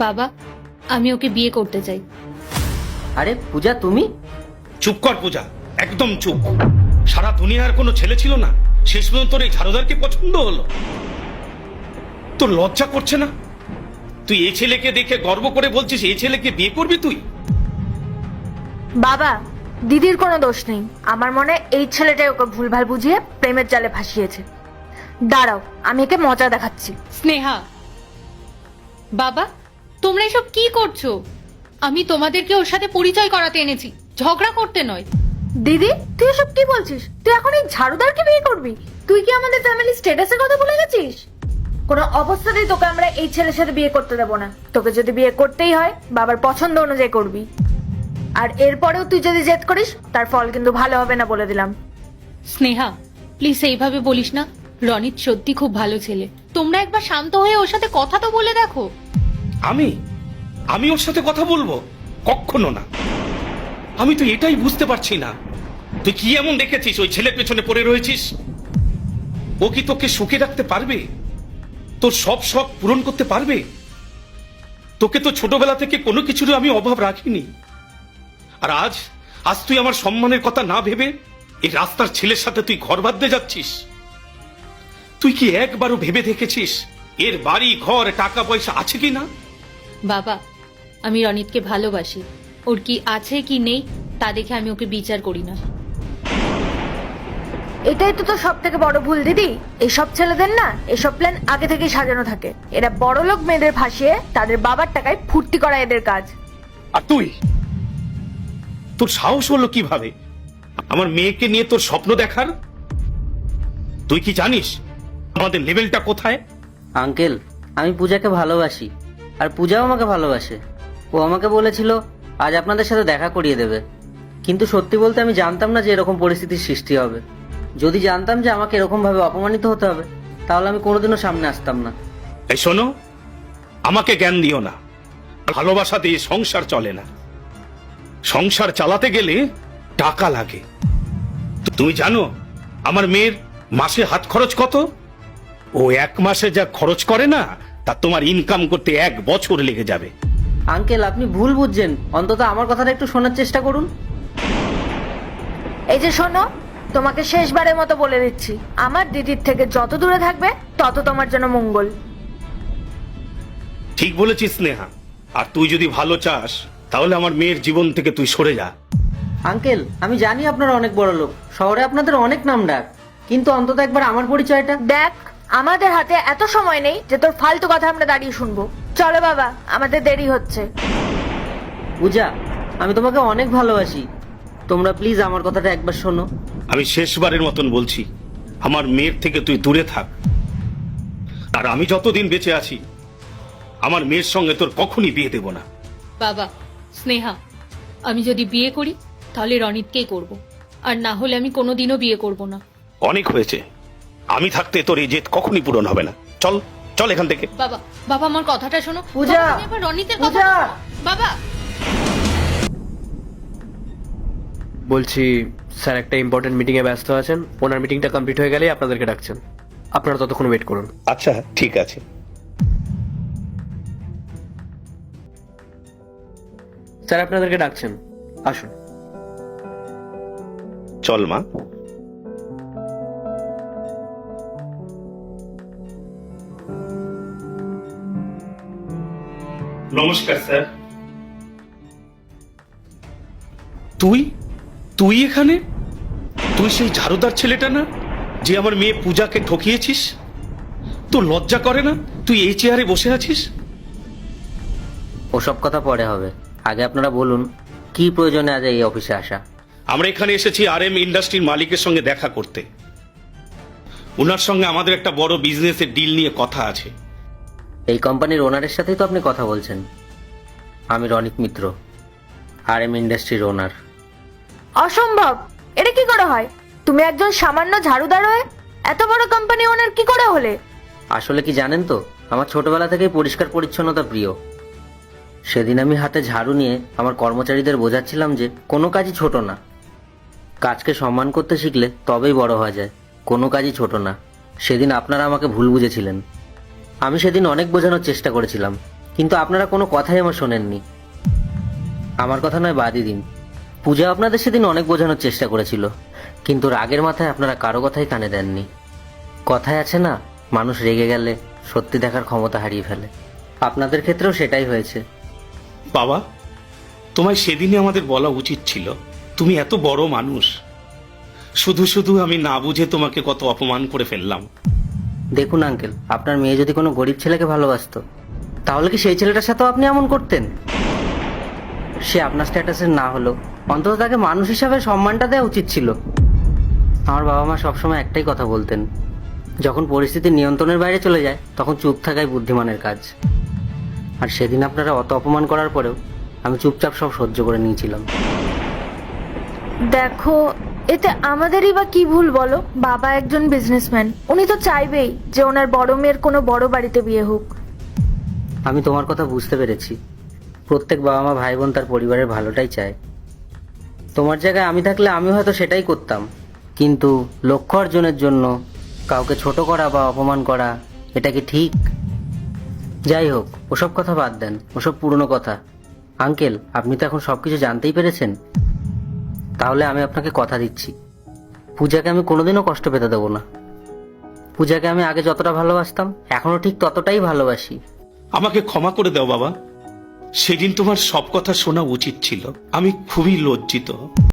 বাবা, আমি ওকে বিয়ে করতে চাই। আরে পূজা, তুমি? চুপ কর পূজা, একদম চুপ। সারা দুনিয়ার কোনো ছেলে ছিল না, শেষ পর্যন্ত তোর এই ঝাড়ুদারকে পছন্দ হলো? তোর লজ্জা করছে না? তুই এই ছেলেকে দেখে গর্ব করে বলছিস এই ছেলেকে বিয়ে করবি তুই? বাবা, দিদির কোনো দোষ নেই। আমার মনে হয় এই ছেলেটাই ওকে ভুলভাল বুঝিয়ে প্রেমের জালে ফাঁসিয়েছে। দাঁড়াও, আমি একে মজা দেখাচ্ছি। স্নেহা, বাবা, তোমরা এসব কি করছো? আমি তোমাদেরকে ওর সাথে পরিচয় করাতে এনেছি, ঝগড়া করতে নয়। দিদি, তুই এসব কি বলছিস? তুই এখন এই ঝাড়ুদারকে বিয়ে করবি? তুই কি আমাদের ফ্যামিলি স্ট্যাটাসের কথা ভুলে গেছিস? কোনো অবস্থাতেই তোকে আমরা এই ছেলের সাথে বিয়ে করতে দেবো না। তোকে যদি বিয়ে করতেই হয়, বাবার পছন্দ অনুযায়ী করবি। আর এরপরেও তুই যদি জেদ করিস, তার ফল কিন্তু ভালো হবে না, বলে দিলাম। স্নেহা, প্লিজ এইভাবে বলিস না। রনিত সত্যি খুব ভালো ছেলে। তোমরা একবার শান্ত হয়ে ওর সাথে কথা তো বলে দেখো। আমি ওর সাথে কথা বলবো? কখনো না। আমি তো এটাই বুঝতে পারছি না, তুই কি এমন দেখেছিস ওই ছেলের পেছনে পড়ে রয়েছিস? ও কি তোকে সুখে রাখতে পারবে? তোর সব শখ পূরণ করতে পারবে? তোকে তো ছোটবেলা থেকে কোনো কিছুর আমি অভাব রাখিনি। আর আজ আজ তুই আমার সম্মানের কথা না ভেবে এই রাস্তার ছেলের সাথে তুই ঘর বাঁধতে যাচ্ছিস। তুই কি একবারও ভেবে দেখেছিস এর বাড়ি ঘর টাকা পয়সা আছে কি না? বাবা, আমি রনিতকে ভালোবাসি। ওর কি আছে কি নেই তা দেখে আমি ওকে বিচার করি না। এটাই তো তোর সব থেকে বড় ভুল দিদি। এইসব ছেলেদের না এসব প্ল্যান আগে থেকেই সাজানো থাকে। এরা বড়লোক মেয়েদের ফাঁসিয়ে তাদের বাবার টাকায় ফুর্তি করা এদের কাজ। আর তুই, তোর সাহস হলো কিভাবে আমার মেয়েকে নিয়ে তোর স্বপ্ন দেখার? তুই কি জানিস আমাদের লেভেলটা কোথায়? আঙ্কেল, আমি পূজাকে ভালোবাসি, আর পূজাও আমাকে ভালোবাসে। ও আমাকে বলেছিল আজ আপনাদের সাথে দেখা করিয়ে দেবে, কিন্তু সত্যি বলতে আমি জানতাম না যে এরকম পরিস্থিতির সৃষ্টি হবে। যদি জানতাম যে আমাকে এরকম ভাবে অপমানিত হতে হবে, তাহলে আমি কোনোদিনও সামনে আসতাম না। এই শোনো, আমাকে জ্ঞান দিও না। ভালোবাসা দিয়ে সংসার চলে না। সংসার চালাতে গেলে টাকা লাগে। তুমি জানো আমার মেয়ের মাসে হাত খরচ কত? ও এক মাসে যা খরচ করে না, তা তোমার ইনকাম করতে 1 বছর লেগে যাবে। আঙ্কেল, আপনি ভুল বুঝছেন। অন্তত আমার কথাটা একটু শোনার চেষ্টা করুন। এই যে শোনো, তোমাকে শেষবারের মতো বলে দিচ্ছি, আমার দিদির থেকে যত দূরে থাকবে তত তোমার জন্য মঙ্গল। ঠিক বলেছিস স্নেহা। আর তুই যদি ভালো চাস তাহলে আমার মেয়ের জীবন থেকে তুই সরে যা। আঙ্কেল, আমি জানি আপনারা অনেক বড় লোক, শহরে আপনাদের অনেক নাম ডাক, কিন্তু অন্তত একবার আমার পরিচয়টা দেখ, আমাদের হাতে এত সময় নেই যে তোর ফালতু কথা আমরা দাঁড়িয়ে শুনবো। চলো বাবা, আমাদের দেরি হচ্ছে। পূজা, আমি তোমাকে অনেক ভালোবাসি। তোমরা প্লিজ আমার কথাটা একবার শোনো। আমি শেষবারের মতন বলছি, আমার মেয়ের থেকে তুই দূরে থাক। আর আমি যতদিন বেঁচে আছি আমার মেয়ের সঙ্গে তোর কখনই বিয়ে দেব না। বাবা, স্নেহা, আমি যদি বিয়ে করি তাহলে রনিতকেই করব, আর না হলে আমি কোনোদিনও বিয়ে করব না। অনেক হয়েছে। আমি থাকতে তোর এই জেদ কখনই পূরণ হবে না। চল চল এখান থেকে। বাবা, বাবা, আমার কথাটা শোনো। পূজা! বাবা, তুমি একবার রনিতের কথা পূজা! শোনো। বাবা, বলছি স্যার, একটা ইম্পর্টেন্ট মিটিংয়ে ব্যস্ত আছেন। ওনার মিটিংটা কমপ্লিট হয়ে গেলেই আপনাদেরকে ডাকছেন। আপনারা ততক্ষণ ওয়েট করুন। আচ্ছা ঠিক আছে। স্যার আপনাদেরকে ডাকছেন, আসুন। চল মা। নমস্কার স্যার। তুই তুই এখানে? তুই সেই ঝাড়ুদার ছেলেটা না যে আমার মেয়ে পূজাকে ঠকিয়েছিস? তোর লজ্জা করে না? তুই এই চেয়ারে বসে আছিস। ওসব কথা পরে হবে, আগে আপনারা বলুন কি প্রয়োজনে আজ এই অফিসে আসা। আমরা এখানে এসেছি RM ইন্ডাস্ট্রির মালিকের সঙ্গে দেখা করতে। ওনার সঙ্গে আমাদের একটা বড় বিজনেসের ডিল নিয়ে কথা আছে। এই কোম্পানির ওনারের সাথেই তো আপনি কথা বলছেন। আমি রনিত মিত্র, RM ইন্ডাস্ট্রির ওনার। অসম্ভব! এটা কি করে হয়? তুমি একজন সামান্য ঝাড়ুদার হয়ে এত বড় কোম্পানি ওনার কি করে হলে? আসলে কি জানেন তো, আমার ছোটবেলা থেকেই পরিষ্কার পরিচ্ছন্নতা প্রিয়। সেদিন আমি হাতে ঝাড়ু নিয়ে আমার কর্মচারীদের বোঝাচ্ছিলাম যে কোনো কাজই ছোট না। কাজকে সম্মান করতে শিখলে তবেই বড় হওয়া যায়, কোনো কাজই ছোট না। সেদিন আপনারা আমাকে ভুল বুঝেছিলেন। আমি সেদিন অনেক বোঝানোর চেষ্টা করেছিলাম, কিন্তু আপনারা কোনো কথাই আমার শোনেননি। আমার কথা নয় বাদই দিন, পূজা আপনাদের সেদিন অনেক বোঝানোর চেষ্টা করেছিল, কিন্তু রাগের মাথায় আপনারা কারো কথাই কানে দেননি। কথায় আছে না, মানুষ রেগে গেলে সত্যি দেখার ক্ষমতা হারিয়ে ফেলে। আপনাদের ক্ষেত্রেও সেটাই হয়েছে। বাবা, তোমায় সেদিনই আমাদের বলা উচিত ছিল। তুমি এত বড় মানুষ, শুধু শুধু আমি না বুঝে তোমাকে কত অপমান করে ফেললাম। দেখুন আঙ্কেল, আপনার মেয়ে যদি কোনো গরিব ছেলেকে ভালোবাসতো, তাহলে কি সেই ছেলেটার সাথেও আপনি এমন করতেন? সে আপনার স্ট্যাটাসের না হলো অন্তত তাকে মানুষ হিসাবে সম্মানটা দেওয়া উচিত ছিল। আমার বাবা মা সবসময় একটাই কথা বলতেন, যখন পরিস্থিতি নিয়ন্ত্রণের বাইরে চলে যায় তখন চুপ থাকাই বুদ্ধিমানের কাজ। আর সেদিন আপনারা অত অপমান করার পরেও আমি চুপচাপ সব সহ্য করে নিয়েছিলাম। দেখো, এতে আমাদেরই বা কি ভুল বলো? বাবা একজন বিজনেসম্যান, উনি তো চাইবেই যে ওনার বড় মেয়ের কোনো বড় বাড়িতে বিয়ে হোক। আমি তোমার কথা বুঝতে পেরেছি। প্রত্যেক বাবা মা ভাই বোন তার পরিবারের ভালোটাই চায়। তোমার জায়গায় আমি থাকলে আমি হয়তো সেটাই করতাম, কিন্তু লক্ষ্য অর্জনের জন্য কাউকে ছোট করা বা অপমান করা, এটা কি ঠিক? যাই হোক, ওসব কথা বাদ দেন, ওসব পুরনো কথা। আঙ্কেল, আপনি তো এখন সবকিছু জানতেই পেরেছেন। তাহলে আমি আপনাকে কথা দিচ্ছি, পূজাকে আমি কোনোদিনও কষ্ট পেতে দেবো না। পূজাকে আমি আগে যতটা ভালোবাসতাম এখনো ঠিক ততটাই ভালোবাসি। আমাকে ক্ষমা করে দাও বাবা, সেদিন তোমার সব কথা শোনা উচিত ছিল। আমি খুবই লজ্জিত।